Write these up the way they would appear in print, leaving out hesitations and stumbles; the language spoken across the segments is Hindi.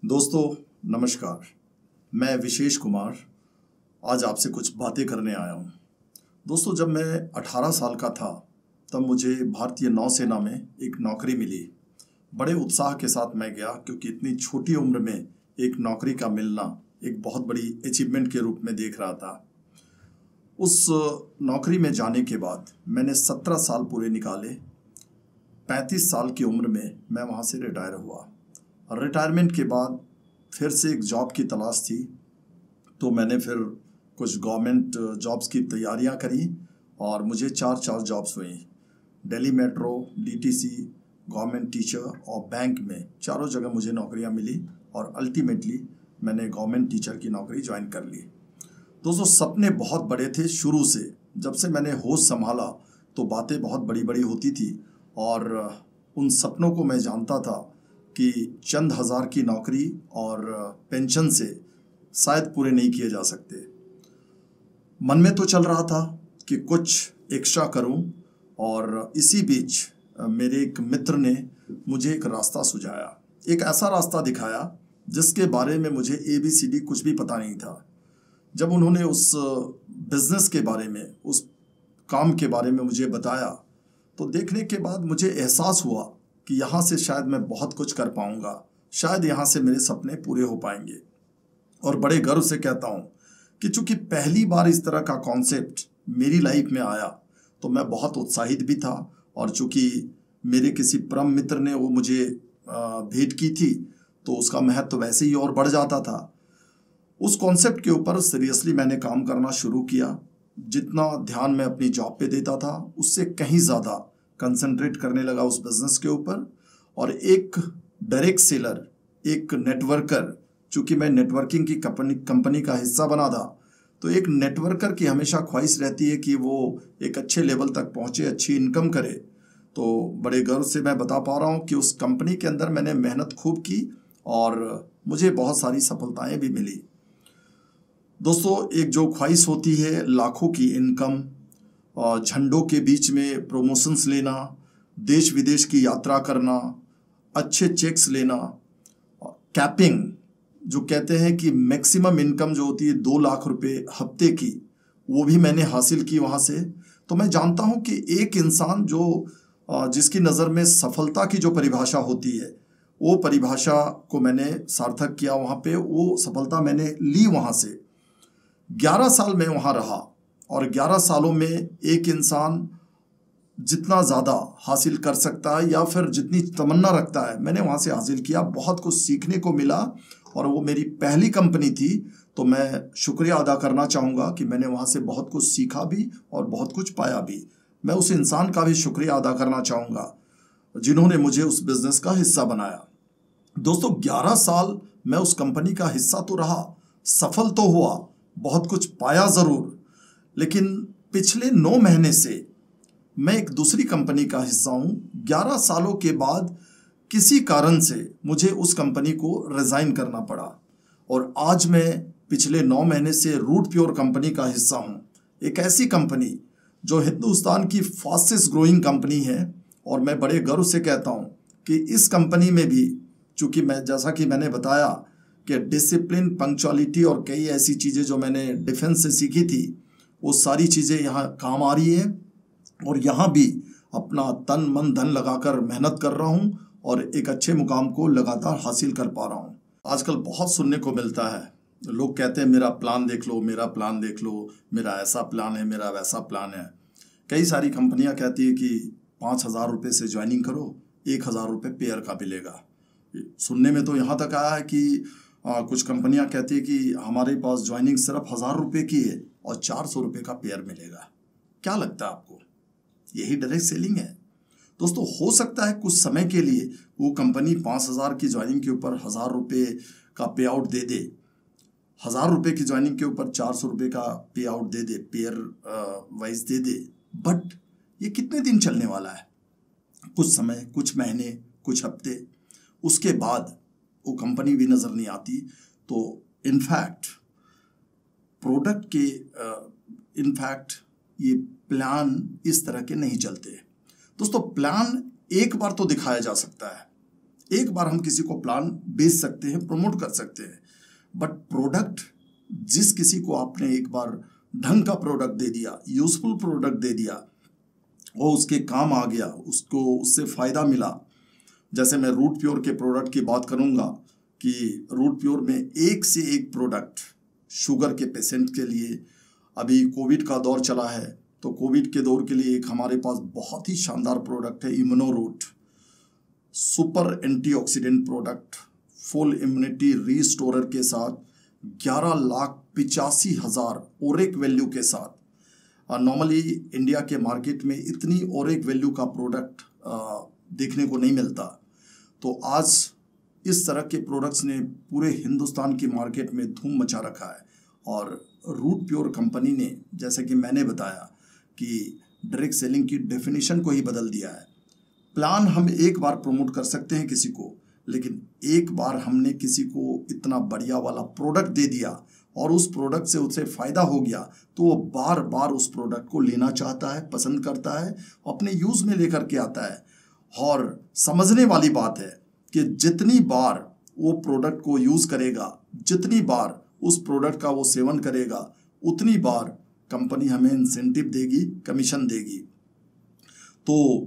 दोस्तों नमस्कार। मैं विशेष कुमार आज आपसे कुछ बातें करने आया हूँ। दोस्तों जब मैं 18 साल का था तब मुझे भारतीय नौसेना में एक नौकरी मिली। बड़े उत्साह के साथ मैं गया क्योंकि इतनी छोटी उम्र में एक नौकरी का मिलना एक बहुत बड़ी अचीवमेंट के रूप में देख रहा था। उस नौकरी में जाने के बाद मैंने 17 साल पूरे निकाले। 35 साल की उम्र में मैं वहाँ से रिटायर हुआ। रिटायरमेंट के बाद फिर से एक जॉब की तलाश थी, तो मैंने फिर कुछ गवर्नमेंट जॉब्स की तैयारियां करी और मुझे चार जॉब्स हुई। Delhi metro, DTC, government teacher और बैंक में चारों जगह मुझे नौकरियां मिली और अल्टीमेटली मैंने गवर्नमेंट टीचर की नौकरी ज्वाइन कर ली। दोस्तों सपने बहुत बड़े थे शुरू से। जब से मैंने होश संभाला तो बातें बहुत बड़ी बड़ी होती थी और उन सपनों को मैं जानता था कि चंद हज़ार की नौकरी और पेंशन से शायद पूरे नहीं किए जा सकते। मन में तो चल रहा था कि कुछ एक्स्ट्रा करूं और इसी बीच मेरे एक मित्र ने मुझे एक रास्ता सुझाया, एक ऐसा रास्ता दिखाया जिसके बारे में मुझे ABCD कुछ भी पता नहीं था। जब उन्होंने उस बिज़नेस के बारे में, उस काम के बारे में मुझे बताया तो देखने के बाद मुझे एहसास हुआ कि यहाँ से शायद मैं बहुत कुछ कर पाऊँगा, शायद यहाँ से मेरे सपने पूरे हो पाएंगे। और बड़े गर्व से कहता हूँ कि चूँकि पहली बार इस तरह का कॉन्सेप्ट मेरी लाइफ में आया तो मैं बहुत उत्साहित भी था। और चूँकि मेरे किसी परम मित्र ने वो मुझे भेंट की थी तो उसका महत्व तो वैसे ही और बढ़ जाता था। उस कॉन्सेप्ट के ऊपर सीरियसली मैंने काम करना शुरू किया। जितना ध्यान मैं अपनी जॉब पे देता था उससे कहीं ज़्यादा कंसंट्रेट करने लगा उस बिज़नेस के ऊपर। और एक डायरेक्ट सेलर, एक नेटवर्कर, चूँकि मैं नेटवर्किंग की कंपनी का हिस्सा बना था तो एक नेटवर्कर की हमेशा ख्वाहिश रहती है कि वो एक अच्छे लेवल तक पहुँचे, अच्छी इनकम करे। तो बड़े गर्व से मैं बता पा रहा हूँ कि उस कंपनी के अंदर मैंने मेहनत खूब की और मुझे बहुत सारी सफलताएँ भी मिली। दोस्तों एक जो ख्वाहिश होती है लाखों की इनकम, झंडों के बीच में प्रमोशंस लेना, देश विदेश की यात्रा करना, अच्छे चेक्स लेना, कैपिंग जो कहते हैं कि मैक्सिमम इनकम जो होती है 2 लाख रुपए हफ्ते की, वो भी मैंने हासिल की वहाँ से। तो मैं जानता हूँ कि एक इंसान जो जिसकी नज़र में सफलता की जो परिभाषा होती है वो परिभाषा को मैंने सार्थक किया वहाँ पे, वो सफलता मैंने ली वहाँ से। 11 साल मैं वहाँ रहा और 11 सालों में एक इंसान जितना ज़्यादा हासिल कर सकता है या फिर जितनी तमन्ना रखता है मैंने वहाँ से हासिल किया। बहुत कुछ सीखने को मिला और वो मेरी पहली कंपनी थी तो मैं शुक्रिया अदा करना चाहूँगा कि मैंने वहाँ से बहुत कुछ सीखा भी और बहुत कुछ पाया भी। मैं उस इंसान का भी शुक्रिया अदा करना चाहूँगा जिन्होंने मुझे उस बिज़नेस का हिस्सा बनाया। दोस्तों 11 साल मैं उस कंपनी का हिस्सा तो रहा, सफल तो हुआ, बहुत कुछ पाया ज़रूर, लेकिन पिछले 9 महीने से मैं एक दूसरी कंपनी का हिस्सा हूँ। 11 सालों के बाद किसी कारण से मुझे उस कंपनी को रिज़ाइन करना पड़ा और आज मैं पिछले 9 महीने से रूट प्योर कंपनी का हिस्सा हूँ। एक ऐसी कंपनी जो हिंदुस्तान की फास्टेस्ट ग्रोइंग कंपनी है और मैं बड़े गर्व से कहता हूँ कि इस कंपनी में भी, चूँकि मैं जैसा कि मैंने बताया कि डिसिप्लिन, पंक्चुअलिटी और कई ऐसी चीज़ें जो मैंने डिफेंस से सीखी थी वो सारी चीज़ें यहाँ काम आ रही है और यहाँ भी अपना तन मन धन लगाकर मेहनत कर रहा हूँ और एक अच्छे मुकाम को लगातार हासिल कर पा रहा हूँ। आजकल बहुत सुनने को मिलता है, लोग कहते हैं मेरा प्लान देख लो, मेरा प्लान देख लो, मेरा ऐसा प्लान है, मेरा वैसा प्लान है। कई सारी कंपनियाँ कहती है कि 5,000 रुपये से ज्वाइनिंग करो, 1,000 रुपये पेयर का मिलेगा। सुनने में तो यहाँ तक आया है कि कुछ कंपनियां कहती है कि हमारे पास ज्वाइनिंग सिर्फ 1,000 रुपये की है और 400 रुपये का पेयर मिलेगा। क्या लगता है आपको? यही डायरेक्ट सेलिंग है। दोस्तों हो सकता है कुछ समय के लिए वो कंपनी 5,000 की ज्वाइनिंग के ऊपर 1,000 रुपये का पे आउट दे दे, 1,000 रुपये की ज्वाइनिंग के ऊपर 400 रुपये का पे out they they, pair wise they they, but ये कितने दिन चलने वाला है? कुछ समय, कुछ महीने, कुछ हफ्ते, उसके बाद वो कंपनी भी नज़र नहीं आती। तो इनफैक्ट प्रोडक्ट के इनफैक्ट ये प्लान इस तरह के नहीं चलते। दोस्तों प्लान एक बार तो दिखाया जा सकता है, एक बार हम किसी को प्लान बेच सकते हैं, प्रमोट कर सकते हैं, बट प्रोडक्ट जिस किसी को आपने एक बार ढंग का प्रोडक्ट दे दिया, यूजफुल प्रोडक्ट दे दिया, वो उसके काम आ गया, उसको उससे फ़ायदा मिला। जैसे मैं रूट प्योर के प्रोडक्ट की बात करूँगा कि रूट प्योर में एक से एक प्रोडक्ट शुगर के पेशेंट के लिए, अभी कोविड का दौर चला है तो कोविड के दौर के लिए एक हमारे पास बहुत ही शानदार प्रोडक्ट है Immunoroot, super antioxidant product, full immunity restorer के साथ 11,85,000 ओरेक वैल्यू के साथ। नॉर्मली इंडिया के मार्केट में इतनी ओरेक वैल्यू का प्रोडक्ट देखने को नहीं मिलता। तो आज इस तरह के प्रोडक्ट्स ने पूरे हिंदुस्तान की मार्केट में धूम मचा रखा है। और रूट प्योर कंपनी ने, जैसे कि मैंने बताया, कि डायरेक्ट सेलिंग की डेफिनेशन को ही बदल दिया है। प्लान हम एक बार प्रमोट कर सकते हैं किसी को, लेकिन एक बार हमने किसी को इतना बढ़िया वाला प्रोडक्ट दे दिया और उस प्रोडक्ट से उसे फ़ायदा हो गया तो वो बार बार उस प्रोडक्ट को लेना चाहता है, पसंद करता है, अपने यूज़ में लेकर के आता है। और समझने वाली बात है कि जितनी बार वो प्रोडक्ट को यूज़ करेगा, जितनी बार उस प्रोडक्ट का वो सेवन करेगा, उतनी बार कंपनी हमें इंसेंटिव देगी, कमीशन देगी। तो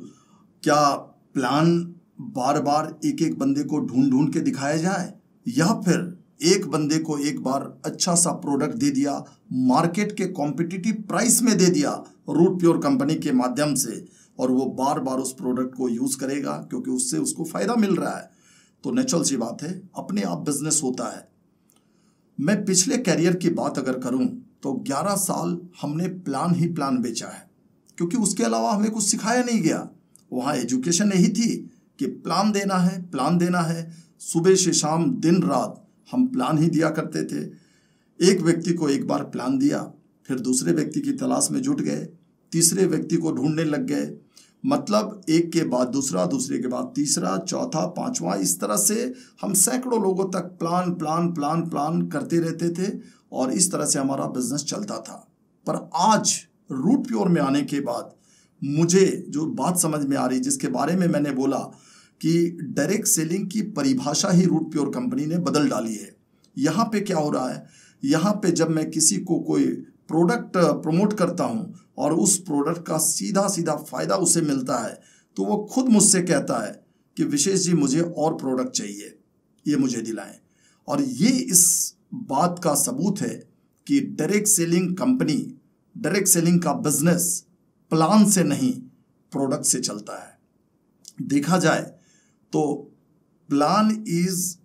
क्या प्लान बार बार एक एक बंदे को ढूंढ ढूंढ के दिखाया जाए, या फिर एक बंदे को एक बार अच्छा सा प्रोडक्ट दे दिया, मार्केट के कॉम्पिटिटिव प्राइस में दे दिया रूट प्योर कंपनी के माध्यम से, और वो बार बार उस प्रोडक्ट को यूज़ करेगा क्योंकि उससे उसको फ़ायदा मिल रहा है, तो नेचुरल सी बात है, अपने आप बिजनेस होता है। मैं पिछले कैरियर की बात अगर करूं तो 11 साल हमने प्लान ही प्लान बेचा है, क्योंकि उसके अलावा हमें कुछ सिखाया नहीं गया। वहाँ एजुकेशन यही थी कि प्लान देना है, प्लान देना है। सुबह से शाम दिन रात हम प्लान ही दिया करते थे। एक व्यक्ति को एक बार प्लान दिया, फिर दूसरे व्यक्ति की तलाश में जुट गए, तीसरे व्यक्ति को ढूंढने लग गए, मतलब एक के बाद दूसरा, दूसरे के बाद तीसरा, चौथा, पांचवा, इस तरह से हम सैकड़ों लोगों तक प्लान प्लान प्लान प्लान करते रहते थे और इस तरह से हमारा बिजनेस चलता था। पर आज रूट प्योर में आने के बाद मुझे जो बात समझ में आ रही, जिसके बारे में मैंने बोला कि डायरेक्ट सेलिंग की परिभाषा ही रूट प्योर कंपनी ने बदल डाली है। यहाँ पे क्या हो रहा है, यहाँ पे जब मैं किसी को कोई प्रोडक्ट प्रमोट करता हूँ और उस प्रोडक्ट का सीधा सीधा फ़ायदा उसे मिलता है, तो वो खुद मुझसे कहता है कि विशेष जी मुझे और प्रोडक्ट चाहिए, ये मुझे दिलाएं। और ये इस बात का सबूत है कि direct selling company, direct selling का बिजनेस प्लान से नहीं, प्रोडक्ट से चलता है। देखा जाए तो plan is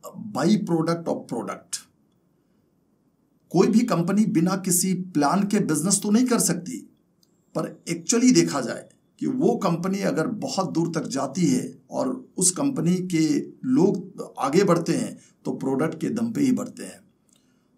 by product of product. कोई भी कंपनी बिना किसी प्लान के बिजनेस तो नहीं कर सकती, पर एक्चुअली देखा जाए कि वो कंपनी अगर बहुत दूर तक जाती है और उस कंपनी के लोग आगे बढ़ते हैं तो प्रोडक्ट के दम पे ही बढ़ते हैं।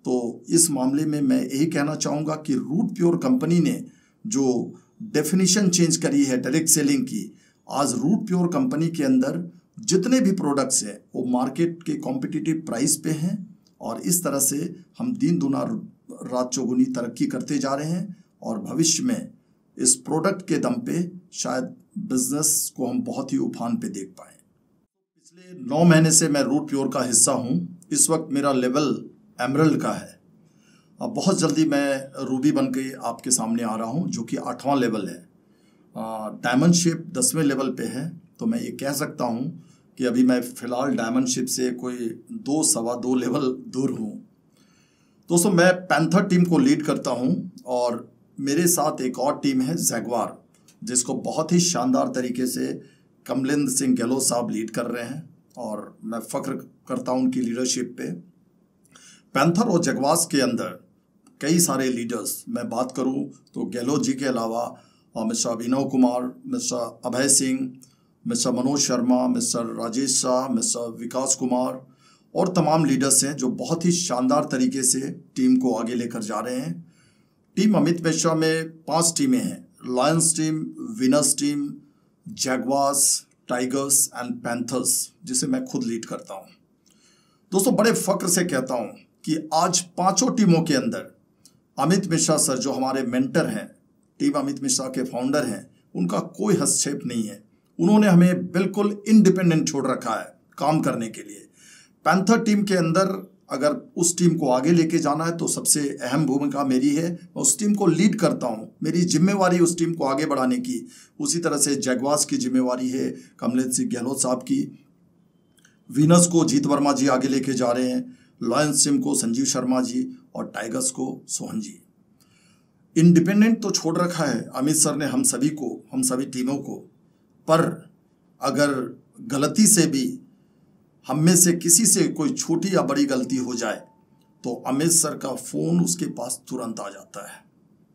तो इस मामले में मैं यही कहना चाहूँगा कि रूट प्योर कंपनी ने जो डेफिनेशन चेंज करी है डायरेक्ट सेलिंग की, आज रूट प्योर कंपनी के अंदर जितने भी प्रोडक्ट्स हैं वो मार्केट के कॉम्पिटिटिव प्राइस पे हैं और इस तरह से हम दिन दुना रात चौगुनी तरक्की करते जा रहे हैं और भविष्य में इस प्रोडक्ट के दम पे शायद बिजनेस को हम बहुत ही उफान पे देख पाएँ। पिछले 9 महीने से मैं रूट प्योर का हिस्सा हूँ। इस वक्त मेरा लेवल एमरल्ड का है। अब बहुत जल्दी मैं रूबी बन के आपके सामने आ रहा हूँ, जो कि 8वां लेवल है। डायमंड शिप 10वें लेवल पे है। तो मैं ये कह सकता हूँ कि अभी मैं फ़िलहाल डायमंड शिप से कोई 2-2.25 लेवल दूर हूँ। दोस्तों, मैं पैंथर टीम को लीड करता हूँ और मेरे साथ एक और टीम है जैगवार, जिसको बहुत ही शानदार तरीके से कमलेंद्र सिंह गहलोत साहब लीड कर रहे हैं और मैं फ़ख्र करता हूँ उनकी लीडरशिप पे। पैंथर और जगवास के अंदर कई सारे लीडर्स, मैं बात करूं तो गहलोत जी के अलावा mister Abhinav Kumar, mister Abhay Singh, mister Manoj Sharma, mister Rajesh Shah, mister Vikas Kumar और तमाम लीडर्स हैं जो बहुत ही शानदार तरीके से टीम को आगे लेकर जा रहे हैं। टीम अमित मिश्रा में 5 टीमें हैं, lions team, winners team, jaguars, tigers and panthers, जिसे मैं खुद लीड करता हूँ। दोस्तों, बड़े फ़ख्र से कहता हूँ कि आज 5 टीमों के अंदर अमित मिश्रा सर, जो हमारे मेंटर हैं, टीम अमित मिश्रा के फाउंडर हैं, उनका कोई हस्तक्षेप नहीं है। उन्होंने हमें बिल्कुल इंडिपेंडेंट छोड़ रखा है काम करने के लिए। पैंथर टीम के अंदर अगर उस टीम को आगे लेके जाना है तो सबसे अहम भूमिका मेरी है। मैं उस टीम को लीड करता हूँ, मेरी जिम्मेवारी उस टीम को आगे बढ़ाने की। उसी तरह से जैगवार्स की जिम्मेवारी है कमलेश सिंह गहलोत साहब की, वीनस को जीत वर्मा जी आगे लेके जा रहे हैं, लॉयंस टीम को संजीव शर्मा जी और टाइगर्स को सोहन जी। इंडिपेंडेंट तो छोड़ रखा है अमित सर ने हम सभी को, हम सभी टीमों को, पर अगर गलती से भी हम में से किसी से कोई छोटी या बड़ी गलती हो जाए तो अमित सर का फ़ोन उसके पास तुरंत आ जाता है।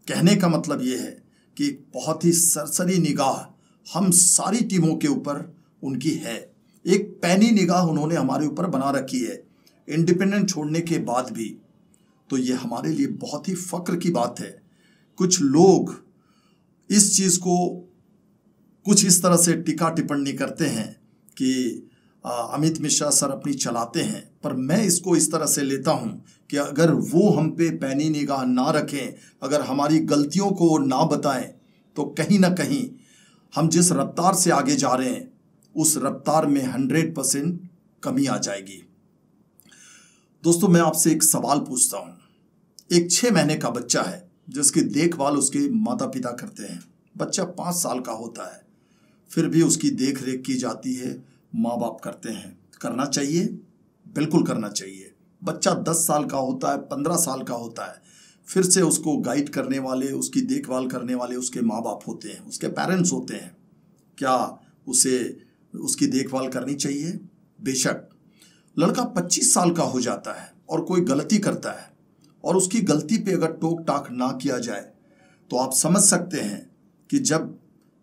कहने का मतलब ये है कि एक बहुत ही सरसरी निगाह हम सारी टीमों के ऊपर उनकी है। एक पैनी निगाह उन्होंने हमारे ऊपर बना रखी है इंडिपेंडेंट छोड़ने के बाद भी। तो ये हमारे लिए बहुत ही फ़क्र की बात है। कुछ लोग इस चीज़ को कुछ इस तरह से टीका टिप्पणी करते हैं कि अमित मिश्रा सर अपनी चलाते हैं, पर मैं इसको इस तरह से लेता हूं कि अगर वो हम पे पैनी निगाह ना रखें, अगर हमारी गलतियों को ना बताएं, तो कहीं ना कहीं हम जिस रफ्तार से आगे जा रहे हैं उस रफ्तार में 100% कमी आ जाएगी। दोस्तों, मैं आपसे एक सवाल पूछता हूं। एक 6 महीने का बच्चा है जिसकी देखभाल उसके माता पिता करते हैं। बच्चा 5 साल का होता है, फिर भी उसकी देख रेख की जाती है, माँ बाप करते हैं। करना चाहिए, बिल्कुल करना चाहिए। बच्चा 10 साल का होता है, 15 साल का होता है, फिर से उसको गाइड करने वाले, उसकी देखभाल करने वाले उसके माँ बाप होते हैं, उसके पेरेंट्स होते हैं। क्या उसे उसकी देखभाल करनी चाहिए? बेशक। लड़का 25 साल का हो जाता है और कोई गलती करता है और उसकी गलती पे अगर टोक टाक ना किया जाए तो आप समझ सकते हैं कि जब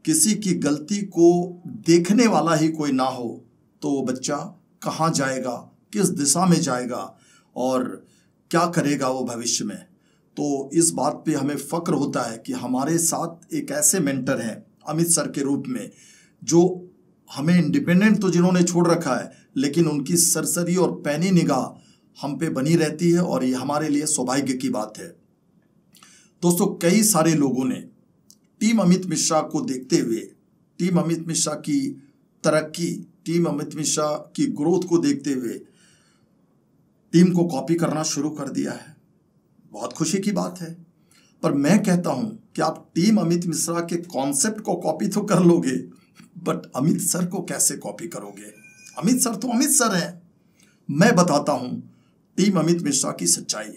किसी की गलती को देखने वाला ही कोई ना हो तो वो बच्चा कहाँ जाएगा, किस दिशा में जाएगा और क्या करेगा वो भविष्य में। तो इस बात पे हमें फ़क्र होता है कि हमारे साथ एक ऐसे मेंटर हैं अमित सर के रूप में, जो हमें इंडिपेंडेंट तो जिन्होंने छोड़ रखा है, लेकिन उनकी सरसरी और पैनी निगाह हम पे बनी रहती है और ये हमारे लिए सौभाग्य की बात है। दोस्तों, कई सारे लोगों ने टीम अमित मिश्रा को देखते हुए, टीम अमित मिश्रा की तरक्की, टीम अमित मिश्रा की ग्रोथ को देखते हुए टीम को कॉपी करना शुरू कर दिया है। बहुत खुशी की बात है, पर मैं कहता हूं कि आप टीम अमित मिश्रा के कॉन्सेप्ट को कॉपी तो कर लोगे, बट अमित सर को कैसे कॉपी करोगे? अमित सर तो अमित सर हैं। मैं बताता हूं टीम अमित मिश्रा की सच्चाई।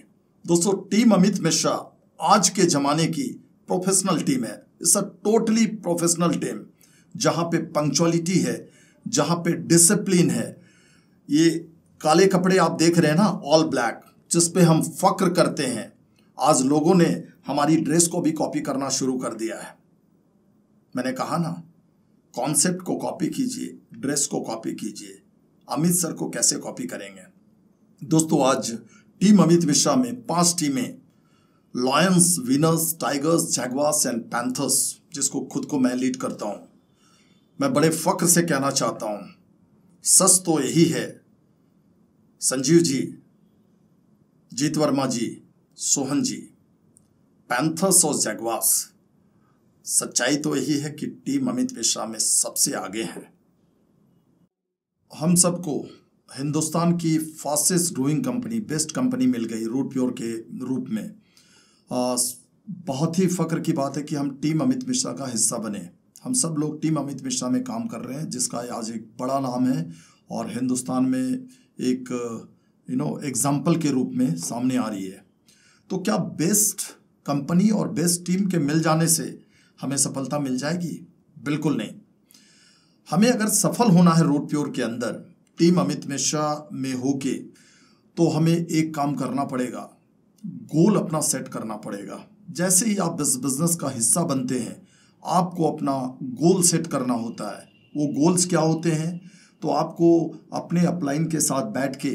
दोस्तों, टीम अमित मिश्रा आज के जमाने की प्रोफेशनल टीम है। It's a totally professional team, जहां पे पंक्चुअलिटी है, जहां पे डिसिप्लिन है। ये काले कपड़े आप देख रहे हैं ना, ऑल ब्लैक, जिस पे हम फक्र करते हैं, आज लोगों ने हमारी ड्रेस को भी कॉपी करना शुरू कर दिया है। मैंने कहा ना, कॉन्सेप्ट को कॉपी कीजिए, ड्रेस को कॉपी कीजिए। अमित सर को कैसे कॉपी करेंगे? दोस्तों, आज टीम अमित मिश्रा में 5 टीमें, lions, winners, tigers, jaguars and panthers, जिसको खुद को मैं लीड करता हूं। मैं बड़े फक्र से कहना चाहता हूं, सच तो यही है, संजीव जी, जीत वर्मा जी, सोहन जी, पैंथर्स और जैगवार्स, सच्चाई तो यही है कि टीम अमित मिश्रा में सबसे आगे है। हम सबको हिंदुस्तान की fastest growing company, best company मिल गई रूट प्योर के रूप में। बहुत ही फक्र की बात है कि हम टीम अमित मिश्रा का हिस्सा बने। हम सब लोग टीम अमित मिश्रा में काम कर रहे हैं, जिसका आज एक बड़ा नाम है और हिंदुस्तान में एक एग्जाम्पल के रूप में सामने आ रही है। तो क्या बेस्ट कंपनी और बेस्ट टीम के मिल जाने से हमें सफलता मिल जाएगी? बिल्कुल नहीं। हमें अगर सफल होना है रूट प्योर के अंदर टीम अमित मिश्रा में होके, तो हमें एक काम करना पड़ेगा, गोल अपना सेट करना पड़ेगा। जैसे ही आप इस बिजनेस का हिस्सा बनते हैं, आपको अपना गोल सेट करना होता है। वो गोल्स क्या होते हैं? तो आपको अपने अपलाइन के साथ बैठ के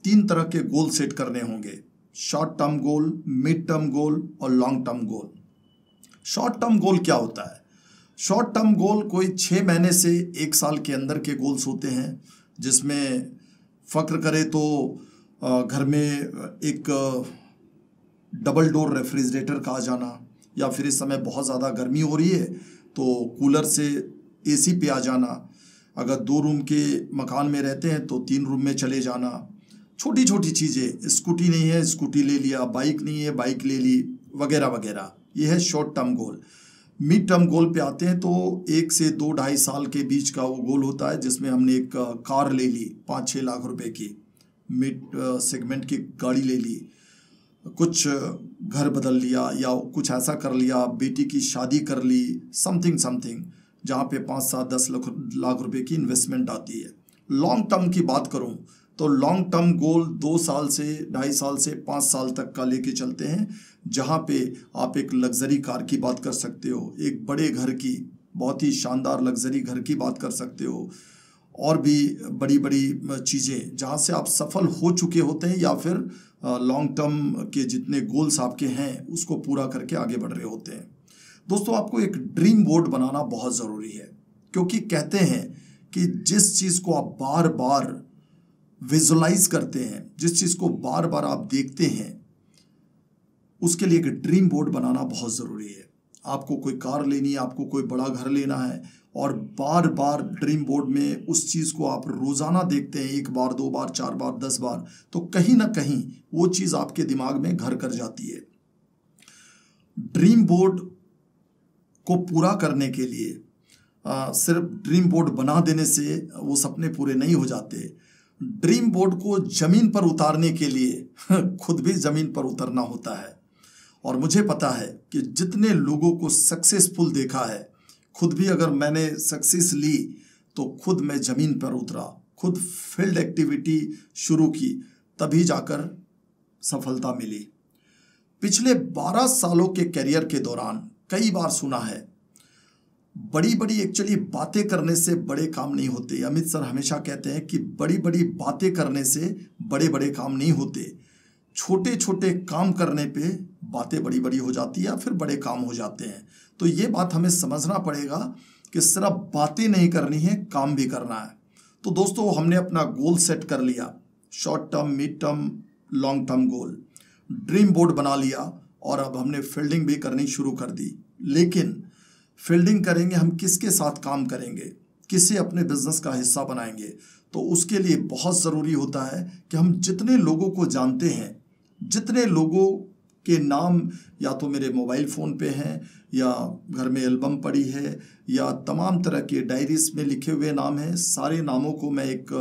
3 तरह के गोल सेट करने होंगे: short term goal, mid term goal और long term goal. Short term goal क्या होता है? शॉर्ट टर्म गोल कोई 6 महीने से 1 साल के अंदर के गोल्स होते हैं, जिसमें फक्र करे तो घर में एक डबल डोर रेफ्रिजरेटर का आ जाना, या फिर इस समय बहुत ज़्यादा गर्मी हो रही है तो कूलर से एसी पे आ जाना, अगर 2 रूम के मकान में रहते हैं तो 3 रूम में चले जाना, छोटी छोटी चीज़ें, स्कूटी नहीं है स्कूटी ले लिया, बाइक नहीं है बाइक ले ली, वगैरह वगैरह। ये है short term goal. Mid term गोल पे आते हैं तो 1 से 2-2.5 साल के बीच का वो गोल होता है, जिसमें हमने एक कार ले ली 5-6 लाख रुपए की, मिड सेगमेंट की गाड़ी ले ली, कुछ घर बदल लिया या कुछ ऐसा कर लिया, बेटी की शादी कर ली, समथिंग जहाँ पे 5-7-10 लाख रुपए की इन्वेस्टमेंट आती है। लॉन्ग टर्म की बात करूँ तो लॉन्ग टर्म गोल 2 साल से 2.5 साल से 5 साल तक का लेके चलते हैं, जहाँ पे आप एक लग्जरी कार की बात कर सकते हो, एक बड़े घर की, बहुत ही शानदार लग्जरी घर की बात कर सकते हो, और भी बड़ी बड़ी चीज़ें जहाँ से आप सफल हो चुके होते हैं या फिर लॉन्ग टर्म के जितने गोल्स आपके हैं उसको पूरा करके आगे बढ़ रहे होते हैं। दोस्तों, आपको एक ड्रीम बोर्ड बनाना बहुत ज़रूरी है, क्योंकि कहते हैं कि जिस चीज़ को आप बार बार विजुलाइज करते हैं, जिस चीज़ को बार बार आप देखते हैं, उसके लिए एक ड्रीम बोर्ड बनाना बहुत ज़रूरी है। आपको कोई कार लेनी है, आपको कोई बड़ा घर लेना है, और बार बार ड्रीम बोर्ड में उस चीज़ को आप रोज़ाना देखते हैं, 1 बार 2 बार 4 बार 10 बार, तो कहीं ना कहीं वो चीज़ आपके दिमाग में घर कर जाती है। ड्रीम बोर्ड को पूरा करने के लिए सिर्फ ड्रीम बोर्ड बना देने से वो सपने पूरे नहीं हो जाते। ड्रीम बोर्ड को ज़मीन पर उतारने के लिए खुद भी ज़मीन पर उतरना होता है। और मुझे पता है कि जितने लोगों को सक्सेसफुल देखा है, खुद भी अगर मैंने सक्सेस ली तो खुद मैं ज़मीन पर उतरा, खुद फील्ड एक्टिविटी शुरू की, तभी जाकर सफलता मिली। पिछले 12 सालों के करियर के दौरान कई बार सुना है, बड़ी बड़ी एक्चुअली बातें करने से बड़े काम नहीं होते। अमित सर हमेशा कहते हैं कि बड़ी बड़ी बातें करने से बड़े बड़े काम नहीं होते, छोटे छोटे काम करने पे बातें बड़ी बड़ी हो जाती है या फिर बड़े काम हो जाते हैं। तो ये बात हमें समझना पड़ेगा कि सिर्फ बातें नहीं करनी है, काम भी करना है। तो दोस्तों, हमने अपना गोल सेट कर लिया, short term, mid term, long term गोल, ड्रीम बोर्ड बना लिया, और अब हमने फील्डिंग भी करनी शुरू कर दी। लेकिन फील्डिंग करेंगे हम किसके साथ काम करेंगे, किसे अपने बिजनेस का हिस्सा बनाएंगे, तो उसके लिए बहुत ज़रूरी होता है कि हम जितने लोगों को जानते हैं, जितने लोगों के नाम या तो मेरे मोबाइल फ़ोन पे हैं, या घर में एल्बम पड़ी है, या तमाम तरह के डायरीज में लिखे हुए नाम हैं, सारे नामों को मैं एक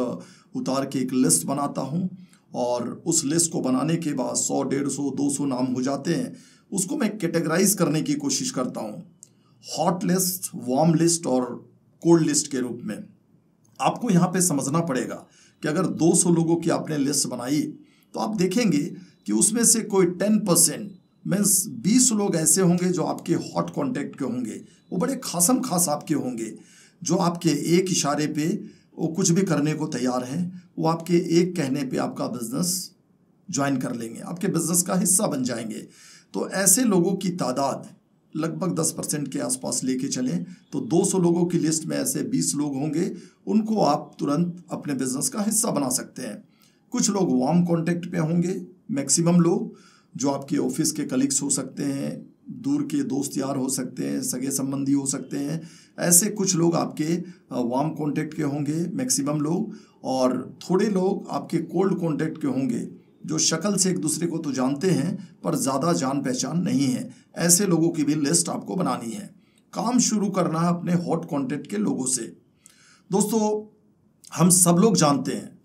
उतार के एक लिस्ट बनाता हूँ, और उस लिस्ट को बनाने के बाद 100, 150, 200 नाम हो जाते हैं। उसको मैं कैटेगराइज करने की कोशिश करता हूँ, हॉट लिस्ट, वार्म लिस्ट और कोल्ड लिस्ट के रूप में। आपको यहाँ पे समझना पड़ेगा कि अगर 200 लोगों की आपने लिस्ट बनाई तो आप देखेंगे कि उसमें से कोई 10% मीन्स 20 लोग ऐसे होंगे जो आपके हॉट कॉन्टैक्ट के होंगे, वो बड़े खासम खास आपके होंगे, जो आपके एक इशारे पे वो कुछ भी करने को तैयार हैं, वो आपके एक कहने पे आपका बिजनेस ज्वाइन कर लेंगे, आपके बिजनेस का हिस्सा बन जाएंगे। तो ऐसे लोगों की तादाद लगभग 10% के आसपास लेके चलें तो 200 लोगों की लिस्ट में ऐसे 20 लोग होंगे, उनको आप तुरंत अपने बिजनेस का हिस्सा बना सकते हैं। कुछ लोग वार्म कॉन्टेक्ट पे होंगे, मैक्सिमम लोग जो आपके ऑफिस के कलीग्स हो सकते हैं, दूर के दोस्त यार हो सकते हैं, सगे संबंधी हो सकते हैं, ऐसे कुछ लोग आपके वार्म कॉन्टेक्ट के होंगे मैक्सिमम लोग, और थोड़े लोग आपके कोल्ड कॉन्टेक्ट के होंगे जो शक्ल से एक दूसरे को तो जानते हैं पर ज़्यादा जान पहचान नहीं है। ऐसे लोगों की भी लिस्ट आपको बनानी है। काम शुरू करना है अपने हॉट कॉन्टेक्ट के लोगों से। दोस्तों, हम सब लोग जानते हैं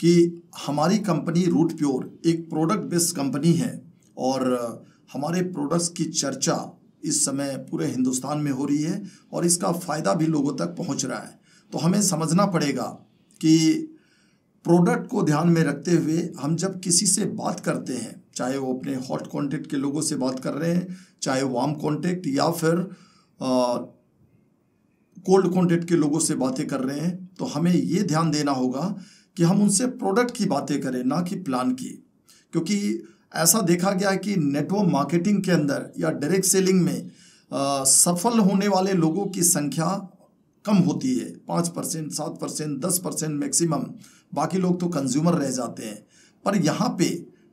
कि हमारी कंपनी रूट प्योर एक प्रोडक्ट बेस्ड कंपनी है, और हमारे प्रोडक्ट्स की चर्चा इस समय पूरे हिंदुस्तान में हो रही है, और इसका फ़ायदा भी लोगों तक पहुंच रहा है। तो हमें समझना पड़ेगा कि प्रोडक्ट को ध्यान में रखते हुए हम जब किसी से बात करते हैं, चाहे वो अपने हॉट कॉन्टेक्ट के लोगों से बात कर रहे हैं, चाहे वार्म कॉन्टेक्ट या फिर कोल्ड कॉन्टेक्ट के लोगों से बातें कर रहे हैं, तो हमें ये ध्यान देना होगा कि हम उनसे प्रोडक्ट की बातें करें, ना कि प्लान की। क्योंकि ऐसा देखा गया है कि नेटवर्क मार्केटिंग के अंदर या डायरेक्ट सेलिंग में सफल होने वाले लोगों की संख्या कम होती है, 5%, 7%, 10% मैक्सिमम, बाकी लोग तो कंज्यूमर रह जाते हैं। पर यहाँ पे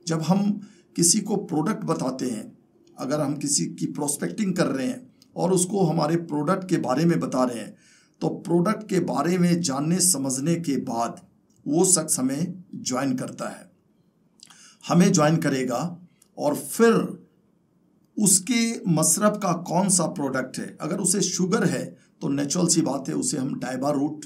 जब हम किसी को प्रोडक्ट बताते हैं, अगर हम किसी की प्रोस्पेक्टिंग कर रहे हैं और उसको हमारे प्रोडक्ट के बारे में बता रहे हैं, तो प्रोडक्ट के बारे में जानने समझने के बाद वो शख्स हमें ज्वाइन करता है, हमें ज्वाइन करेगा और फिर उसके मशरब का कौन सा प्रोडक्ट है। अगर उसे शुगर है तो नेचुरल सी बात है उसे हम डायबा रूट,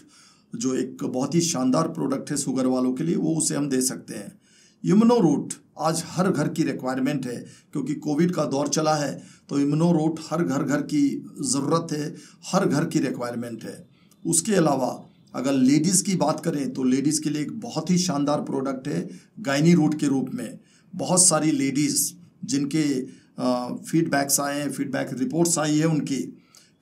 जो एक बहुत ही शानदार प्रोडक्ट है शुगर वालों के लिए, वो उसे हम दे सकते हैं। इम्यूनो रूट आज हर घर की रिक्वायरमेंट है, क्योंकि कोविड का दौर चला है तो इम्यूनो रूट हर घर की ज़रूरत है, हर घर की रिक्वायरमेंट है। उसके अलावा अगर लेडीज़ की बात करें तो लेडीज़ के लिए एक बहुत ही शानदार प्रोडक्ट है गायनी रूट के रूप में। बहुत सारी लेडीज़ जिनके फीडबैक्स आए हैं, फीडबैक रिपोर्ट्स आई है उनकी,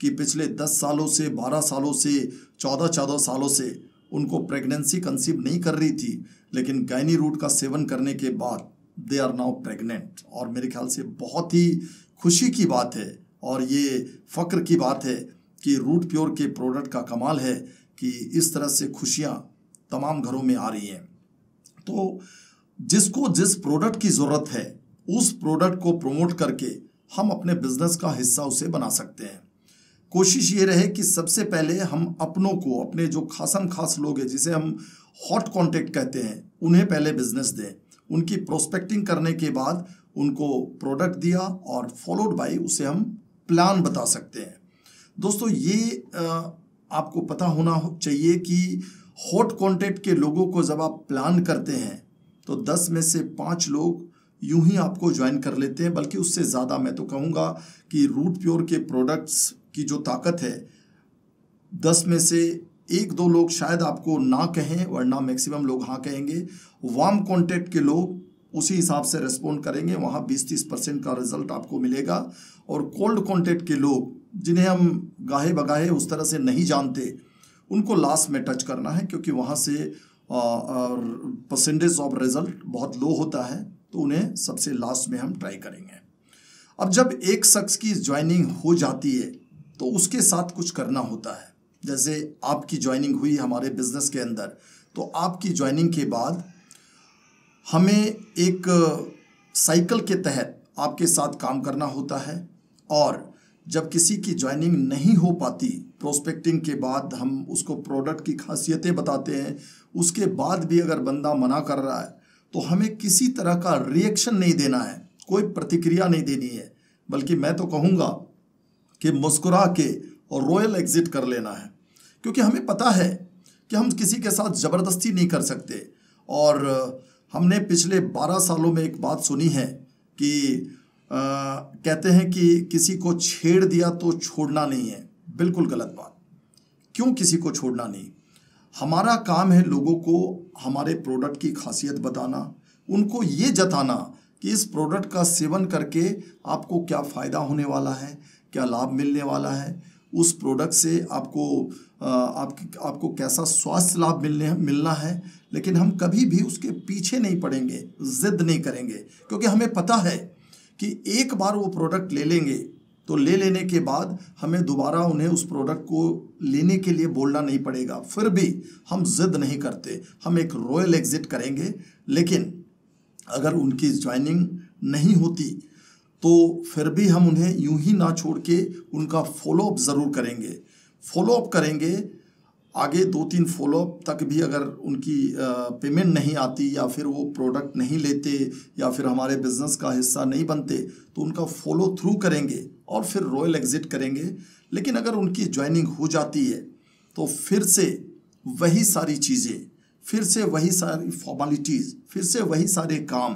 कि पिछले 10 सालों से, 12 सालों से, 14 सालों से उनको प्रेगनेंसी कंसीव नहीं कर रही थी, लेकिन गायनी रूट का सेवन करने के बाद दे आर नाउ प्रेग्नेंट। और मेरे ख्याल से बहुत ही खुशी की बात है और ये फ़ख्र की बात है कि रूट प्योर के प्रोडक्ट का कमाल है कि इस तरह से खुशियाँ तमाम घरों में आ रही हैं। तो जिसको जिस प्रोडक्ट की ज़रूरत है उस प्रोडक्ट को प्रमोट करके हम अपने बिजनेस का हिस्सा उसे बना सकते हैं। कोशिश ये रहे कि सबसे पहले हम अपनों को, अपने जो खासम खास लोग हैं जिसे हम हॉट कॉन्टेक्ट कहते हैं, उन्हें पहले बिजनेस दें। उनकी प्रोस्पेक्टिंग करने के बाद उनको प्रोडक्ट दिया और फॉलोड बाय उसे हम प्लान बता सकते हैं। दोस्तों ये आपको पता होना चाहिए कि हॉट कॉन्टेक्ट के लोगों को जब आप प्लान करते हैं तो 10 में से 5 लोग यूं ही आपको ज्वाइन कर लेते हैं, बल्कि उससे ज़्यादा। मैं तो कहूँगा कि रूट प्योर के प्रोडक्ट्स की जो ताकत है, 10 में से 1-2 लोग शायद आपको ना कहें, वरना मैक्सिमम लोग हाँ कहेंगे। वार्म कॉन्टेक्ट के लोग उसी हिसाब से रिस्पॉन्ड करेंगे, वहाँ 20-30% का रिजल्ट आपको मिलेगा। और कोल्ड कॉन्टेक्ट के लोग जिन्हें हम गाहे बगाहे उस तरह से नहीं जानते, उनको लास्ट में टच करना है, क्योंकि वहाँ से परसेंटेज ऑफ रिजल्ट बहुत लो होता है, तो उन्हें सबसे लास्ट में हम ट्राई करेंगे। अब जब एक शख्स की ज्वाइनिंग हो जाती है तो उसके साथ कुछ करना होता है। जैसे आपकी ज्वाइनिंग हुई हमारे बिजनेस के अंदर, तो आपकी ज्वाइनिंग के बाद हमें एक साइकिल के तहत आपके साथ काम करना होता है। और जब किसी की ज्वाइनिंग नहीं हो पाती, प्रोस्पेक्टिंग के बाद हम उसको प्रोडक्ट की खासियतें बताते हैं, उसके बाद भी अगर बंदा मना कर रहा है तो हमें किसी तरह का रिएक्शन नहीं देना है, कोई प्रतिक्रिया नहीं देनी है, बल्कि मैं तो कहूँगा कि मुस्कुरा के और रॉयल एग्जिट कर लेना है। क्योंकि हमें पता है कि हम किसी के साथ ज़बरदस्ती नहीं कर सकते। और हमने पिछले 12 सालों में एक बात सुनी है कि कहते हैं कि किसी को छेड़ दिया तो छोड़ना नहीं है। बिल्कुल गलत बात। क्यों किसी को छोड़ना नहीं? हमारा काम है लोगों को हमारे प्रोडक्ट की खासियत बताना, उनको ये जताना कि इस प्रोडक्ट का सेवन करके आपको क्या फ़ायदा होने वाला है, क्या लाभ मिलने वाला है, उस प्रोडक्ट से आपको कैसा स्वास्थ्य लाभ मिलना है। लेकिन हम कभी भी उसके पीछे नहीं पड़ेंगे, ज़िद नहीं करेंगे, क्योंकि हमें पता है कि एक बार वो प्रोडक्ट ले लेंगे तो ले लेने के बाद हमें दोबारा उन्हें उस प्रोडक्ट को लेने के लिए बोलना नहीं पड़ेगा। फिर भी हम ज़िद नहीं करते, हम एक रॉयल एग्जिट करेंगे। लेकिन अगर उनकी ज्वाइनिंग नहीं होती तो फिर भी हम उन्हें यूं ही ना छोड़ के उनका फॉलोअप ज़रूर करेंगे। फॉलोअप करेंगे, आगे 2-3 फॉलोअप तक भी अगर उनकी पेमेंट नहीं आती या फिर वो प्रोडक्ट नहीं लेते या फिर हमारे बिज़नेस का हिस्सा नहीं बनते तो उनका फॉलो थ्रू करेंगे और फिर रॉयल एग्जिट करेंगे। लेकिन अगर उनकी ज्वाइनिंग हो जाती है तो फिर से वही सारी चीज़ें, फिर से वही सारी फॉर्मेलिटीज़, फिर से वही सारे काम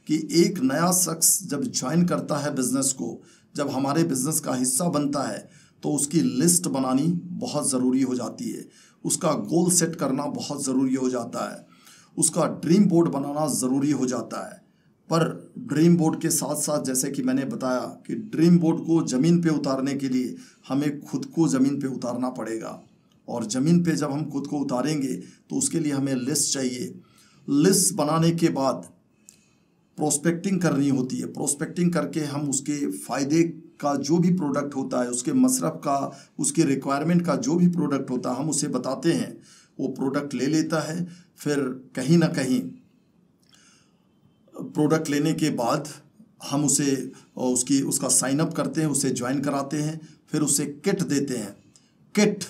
कि एक नया शख्स जब ज्वाइन करता है बिज़नेस को, जब हमारे बिज़नेस का हिस्सा बनता है तो उसकी लिस्ट बनानी बहुत ज़रूरी हो जाती है, उसका गोल सेट करना बहुत ज़रूरी हो जाता है, उसका ड्रीम बोर्ड बनाना ज़रूरी हो जाता है। पर ड्रीम बोर्ड के साथ साथ जैसे कि मैंने बताया कि ड्रीम बोर्ड को ज़मीन पे उतारने के लिए हमें खुद को ज़मीन पे उतारना पड़ेगा। और ज़मीन पे जब हम खुद को उतारेंगे तो उसके लिए हमें लिस्ट चाहिए। लिस्ट बनाने के बाद प्रोस्पेक्टिंग करनी होती है। प्रोस्पेक्टिंग करके हम उसके फ़ायदे का जो भी प्रोडक्ट होता है, उसके मसरफ का, उसके रिक्वायरमेंट का जो भी प्रोडक्ट होता है, हम उसे बताते हैं। वो प्रोडक्ट ले लेता है। फिर कहीं ना कहीं प्रोडक्ट लेने के बाद हम उसे उसका साइन अप करते हैं, उसे ज्वाइन कराते हैं, फिर उसे किट देते हैं। किट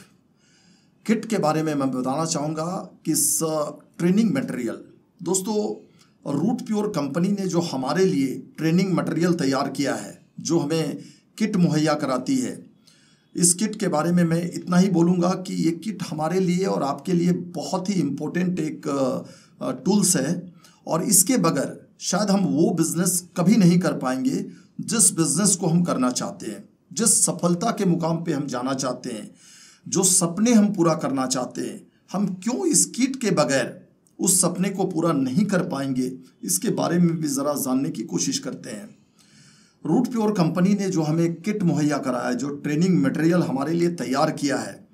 किट के बारे में मैं बताना चाहूँगा कि इस ट्रेनिंग मटेरियल, दोस्तों रूट प्योर कंपनी ने जो हमारे लिए ट्रेनिंग मटेरियल तैयार किया है, जो हमें किट मुहैया कराती है, इस किट के बारे में मैं इतना ही बोलूँगा कि ये किट हमारे लिए और आपके लिए बहुत ही इम्पोर्टेंट एक टूल्स है, और इसके बगैर शायद हम वो बिज़नेस कभी नहीं कर पाएंगे जिस बिज़नेस को हम करना चाहते हैं, जिस सफलता के मुकाम पे हम जाना चाहते हैं, जो सपने हम पूरा करना चाहते हैं। हम क्यों इस किट के बगैर उस सपने को पूरा नहीं कर पाएंगे, इसके बारे में भी ज़रा जानने की कोशिश करते हैं। रूट प्योर कंपनी ने जो हमें किट मुहैया कराया, जो ट्रेनिंग मटेरियल हमारे लिए तैयार किया है,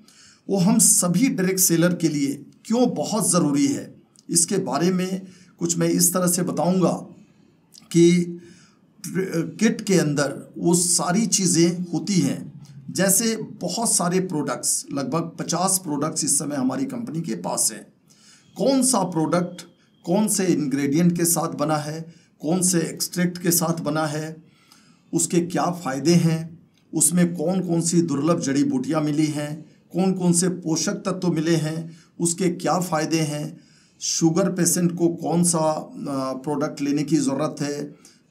वो हम सभी डायरेक्ट सेलर के लिए क्यों बहुत ज़रूरी है, इसके बारे में कुछ मैं इस तरह से बताऊंगा कि किट के अंदर वो सारी चीज़ें होती हैं। जैसे बहुत सारे प्रोडक्ट्स, लगभग 50 प्रोडक्ट्स इस समय हमारी कंपनी के पास हैं। कौन सा प्रोडक्ट कौन से इंग्रेडिएंट के साथ बना है, कौन से एक्सट्रैक्ट के साथ बना है, उसके क्या फ़ायदे हैं, उसमें कौन कौन सी दुर्लभ जड़ी बूटियाँ मिली हैं, कौन कौन से पोषक तत्व मिले हैं, उसके क्या फ़ायदे हैं, शुगर पेशेंट को कौन सा प्रोडक्ट लेने की ज़रूरत है,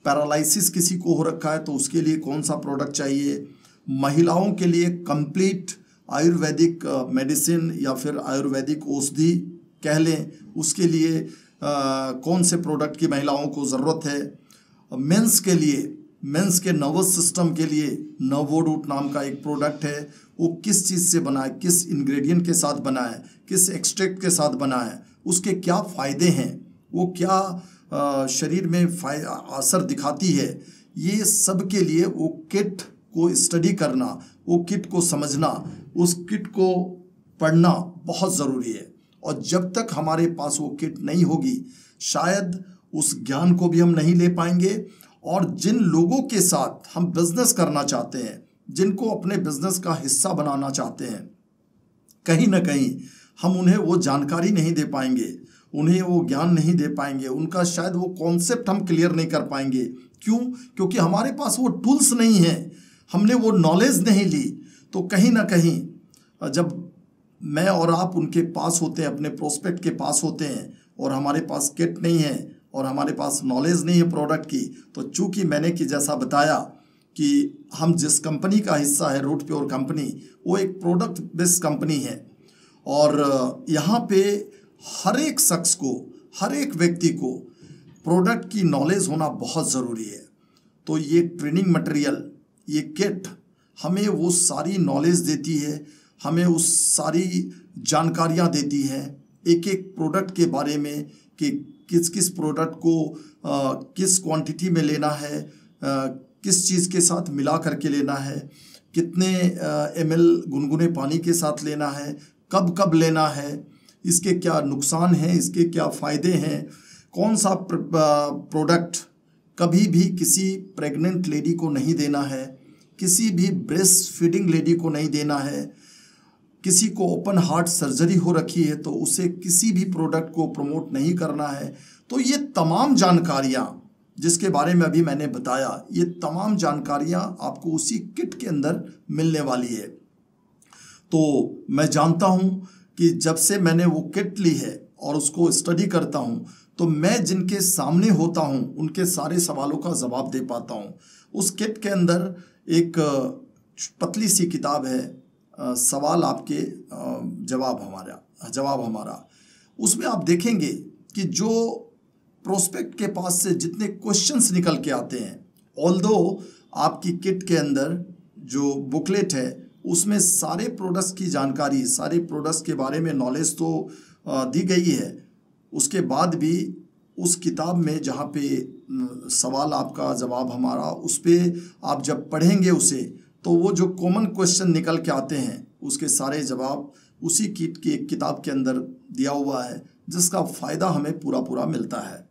पैरालिसिस किसी को हो रखा है तो उसके लिए कौन सा प्रोडक्ट चाहिए, महिलाओं के लिए कंप्लीट आयुर्वेदिक मेडिसिन या फिर आयुर्वेदिक औषधि कह लें, उसके लिए कौन से प्रोडक्ट की महिलाओं को ज़रूरत है, मेंस के लिए, मेंस के नर्वस सिस्टम के लिए नर्वोडूट नाम का एक प्रोडक्ट है, वो किस चीज़ से बना है, किस इंग्रेडिएंट के साथ बना है, किस एक्सट्रैक्ट के साथ बना है, उसके क्या फ़ायदे हैं, वो क्या शरीर में असर दिखाती है, ये सब के लिए वो किट को स्टडी करना, वो किट को समझना, उस किट को पढ़ना बहुत ज़रूरी है। और जब तक हमारे पास वो किट नहीं होगी, शायद उस ज्ञान को भी हम नहीं ले पाएंगे, और जिन लोगों के साथ हम बिजनेस करना चाहते हैं, जिनको अपने बिजनेस का हिस्सा बनाना चाहते हैं, कहीं ना कहीं हम उन्हें वो जानकारी नहीं दे पाएंगे, उन्हें वो ज्ञान नहीं दे पाएंगे, उनका शायद वो कॉन्सेप्ट हम क्लियर नहीं कर पाएंगे। क्यों? क्योंकि हमारे पास वो टूल्स नहीं हैं, हमने वो नॉलेज नहीं ली। तो कहीं ना कहीं जब मैं और आप उनके पास होते हैं, अपने प्रोस्पेक्ट के पास होते हैं, और हमारे पास किट नहीं है और हमारे पास नॉलेज नहीं है प्रोडक्ट की, तो चूंकि मैंने कि जैसा बताया कि हम जिस कंपनी का हिस्सा है, रूट प्योर कंपनी, वो एक प्रोडक्ट बेस्ड कंपनी है, और यहाँ पे हर एक शख्स को, हर एक व्यक्ति को प्रोडक्ट की नॉलेज होना बहुत ज़रूरी है। तो ये ट्रेनिंग मटेरियल, ये किट हमें वो सारी नॉलेज देती है, हमें उस सारी जानकारियाँ देती है एक एक प्रोडक्ट के बारे में, कि किस किस प्रोडक्ट को किस क्वांटिटी में लेना है, किस चीज़ के साथ मिला करके लेना है, कितने ml गुनगुने पानी के साथ लेना है, कब कब लेना है, इसके क्या नुकसान हैं, इसके क्या फ़ायदे हैं, कौन सा प्रोडक्ट कभी भी किसी प्रेग्नेंट लेडी को नहीं देना है, किसी भी ब्रेस्ट फीडिंग लेडी को नहीं देना है, किसी को ओपन हार्ट सर्जरी हो रखी है तो उसे किसी भी प्रोडक्ट को प्रमोट नहीं करना है। तो ये तमाम जानकारियाँ जिसके बारे में अभी मैंने बताया, ये तमाम जानकारियाँ आपको उसी किट के अंदर मिलने वाली है। तो मैं जानता हूँ कि जब से मैंने वो किट ली है और उसको स्टडी करता हूँ, तो मैं जिनके सामने होता हूँ उनके सारे सवालों का जवाब दे पाता हूँ। उस किट के अंदर एक पतली सी किताब है, सवाल आपके जवाब हमारा। उसमें आप देखेंगे कि जो प्रोस्पेक्ट के पास से जितने क्वेश्चंस निकल के आते हैं, ऑल्दो आपकी किट के अंदर जो बुकलेट है उसमें सारे प्रोडक्ट्स की जानकारी, सारे प्रोडक्ट्स के बारे में नॉलेज तो दी गई है, उसके बाद भी उस किताब में जहाँ पे सवाल आपका जवाब हमारा, उस पर आप जब पढ़ेंगे उसे, तो वो जो कॉमन क्वेश्चन निकल के आते हैं उसके सारे जवाब उसी किट की एक किताब के अंदर दिया हुआ है, जिसका फ़ायदा हमें पूरा मिलता है।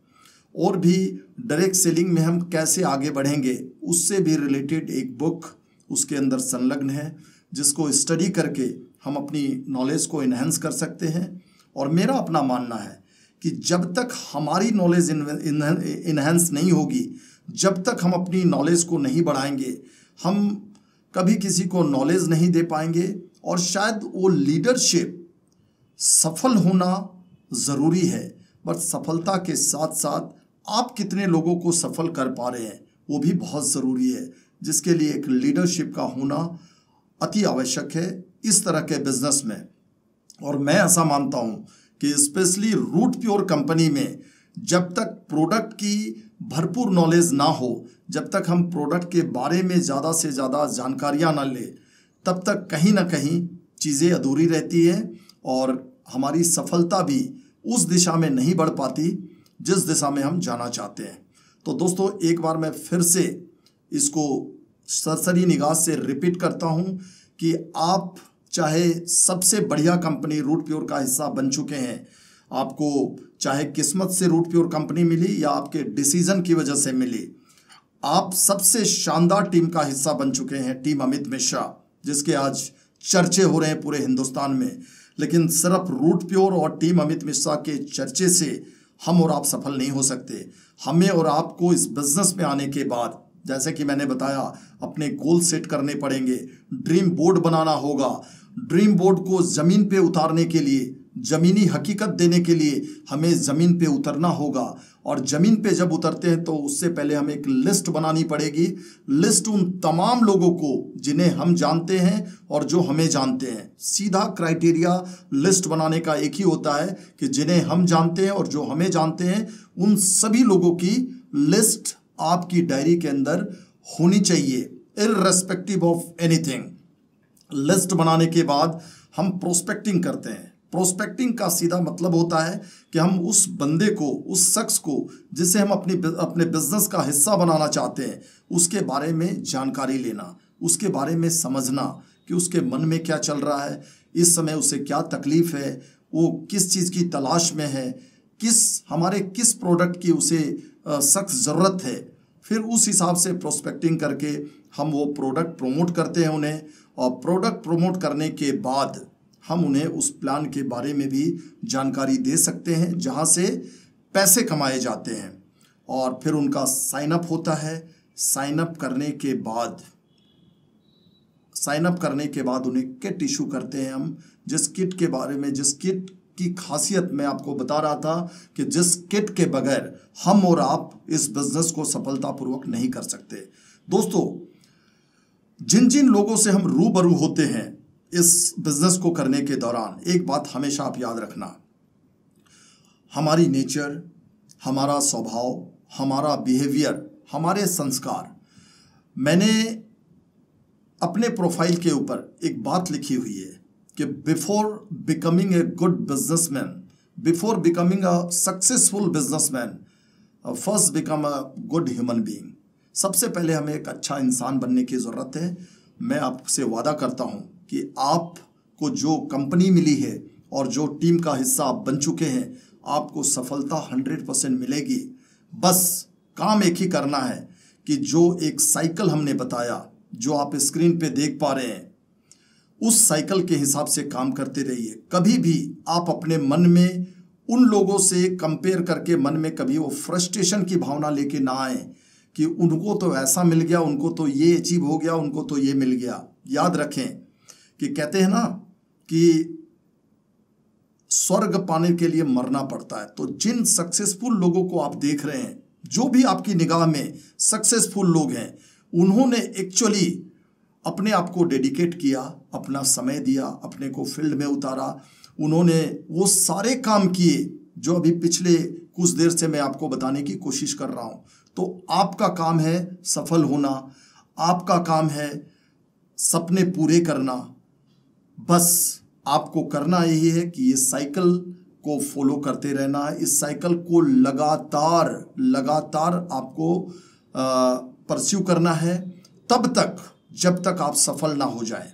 और भी डायरेक्ट सेलिंग में हम कैसे आगे बढ़ेंगे उससे भी रिलेटेड एक बुक उसके अंदर संलग्न है, जिसको स्टडी करके हम अपनी नॉलेज को इन्हेंस कर सकते हैं। और मेरा अपना मानना है कि जब तक हमारी नॉलेज इन्हेंस नहीं होगी, जब तक हम अपनी नॉलेज को नहीं बढ़ाएंगे, हम कभी किसी को नॉलेज नहीं दे पाएंगे, और शायद वो लीडरशिप सफल होना ज़रूरी है, बट सफलता के साथ साथ आप कितने लोगों को सफल कर पा रहे हैं वो भी बहुत ज़रूरी है, जिसके लिए एक लीडरशिप का होना अति आवश्यक है इस तरह के बिजनेस में। और मैं ऐसा मानता हूँ कि स्पेशली रूट प्योर कंपनी में जब तक प्रोडक्ट की भरपूर नॉलेज ना हो, जब तक हम प्रोडक्ट के बारे में ज़्यादा से ज़्यादा जानकारियाँ ना ले, तब तक कहीं ना कहीं चीज़ें अधूरी रहती है और हमारी सफलता भी उस दिशा में नहीं बढ़ पाती जिस दिशा में हम जाना चाहते हैं। तो दोस्तों, एक बार मैं फिर से इसको सरसरी निगाह से रिपीट करता हूँ कि आप चाहे सबसे बढ़िया कंपनी रूट प्योर का हिस्सा बन चुके हैं, आपको चाहे किस्मत से रूट प्योर कंपनी मिली या आपके डिसीजन की वजह से मिली, आप सबसे शानदार टीम का हिस्सा बन चुके हैं, टीम अमित मिश्रा, जिसके आज चर्चे हो रहे हैं पूरे हिंदुस्तान में। लेकिन सिर्फ रूट प्योर और टीम अमित मिश्रा के चर्चे से हम और आप सफल नहीं हो सकते। हमें और आपको इस बिजनेस में आने के बाद, जैसे कि मैंने बताया, अपने गोल सेट करने पड़ेंगे, ड्रीम बोर्ड बनाना होगा। ड्रीम बोर्ड को ज़मीन पे उतारने के लिए, ज़मीनी हकीकत देने के लिए हमें ज़मीन पे उतरना होगा। और ज़मीन पे जब उतरते हैं तो उससे पहले हमें एक लिस्ट बनानी पड़ेगी। लिस्ट उन तमाम लोगों को जिन्हें हम जानते हैं और जो हमें जानते हैं। सीधा क्राइटेरिया लिस्ट बनाने का एक ही होता है कि जिन्हें हम जानते हैं और जो हमें जानते हैं, उन सभी लोगों की लिस्ट आपकी डायरी के अंदर होनी चाहिए, इररेस्पेक्टिव ऑफ एनीथिंग। लिस्ट बनाने के बाद हम प्रोस्पेक्टिंग करते हैं। प्रोस्पेक्टिंग का सीधा मतलब होता है कि हम उस बंदे को, उस शख्स को जिसे हम अपने बिजनेस का हिस्सा बनाना चाहते हैं, उसके बारे में जानकारी लेना, उसके बारे में समझना कि उसके मन में क्या चल रहा है, इस समय उसे क्या तकलीफ़ है, वो किस चीज़ की तलाश में है, हमारे किस प्रोडक्ट की उसे सख्त ज़रूरत है। फिर उस हिसाब से प्रोस्पेक्टिंग करके हम वो प्रोडक्ट प्रमोट करते हैं उन्हें, और प्रोडक्ट प्रमोट करने के बाद हम उन्हें उस प्लान के बारे में भी जानकारी दे सकते हैं जहां से पैसे कमाए जाते हैं। और फिर उनका साइन अप होता है। साइन अप करने के बाद उन्हें किट इशू करते हैं हम, जिस किट के बारे में, जिस किट की खासियत मैं आपको बता रहा था कि जिस किट के बगैर हम और आप इस बिजनेस को सफलतापूर्वक नहीं कर सकते। दोस्तों, जिन जिन लोगों से हम रूबरू होते हैं इस बिजनेस को करने के दौरान, एक बात हमेशा आप याद रखना, हमारी नेचर, हमारा स्वभाव, हमारा बिहेवियर, हमारे संस्कार। मैंने अपने प्रोफाइल के ऊपर एक बात लिखी हुई है कि before becoming a good businessman, before becoming a successful businessman, first become a good human being. सबसे पहले हमें एक अच्छा इंसान बनने की ज़रूरत है। मैं आपसे वादा करता हूं कि आपको जो कंपनी मिली है और जो टीम का हिस्सा आप बन चुके हैं, आपको सफलता 100% मिलेगी। बस काम एक ही करना है कि जो एक साइकिल हमने बताया, जो आप स्क्रीन पे देख पा रहे हैं, उस साइकिल के हिसाब से काम करते रहिए। कभी भी आप अपने मन में उन लोगों से कंपेयर करके मन में कभी वो फ्रस्ट्रेशन की भावना लेके ना आए कि उनको तो ऐसा मिल गया, उनको तो ये अचीव हो गया, उनको तो ये मिल गया। याद रखें कि कहते हैं ना कि स्वर्ग पाने के लिए मरना पड़ता है। तो जिन सक्सेसफुल लोगों को आप देख रहे हैं, जो भी आपकी निगाह में सक्सेसफुल लोग हैं, उन्होंने एक्चुअली अपने आप को डेडिकेट किया, अपना समय दिया, अपने को फील्ड में उतारा। उन्होंने वो सारे काम किए जो अभी पिछले कुछ देर से मैं आपको बताने की कोशिश कर रहा हूँ। तो आपका काम है सफल होना, आपका काम है सपने पूरे करना। बस आपको करना यही है कि ये साइकिल को फॉलो करते रहना है। इस साइकिल को लगातार आपको परस्यू करना है, तब तक जब तक आप सफल ना हो जाएं।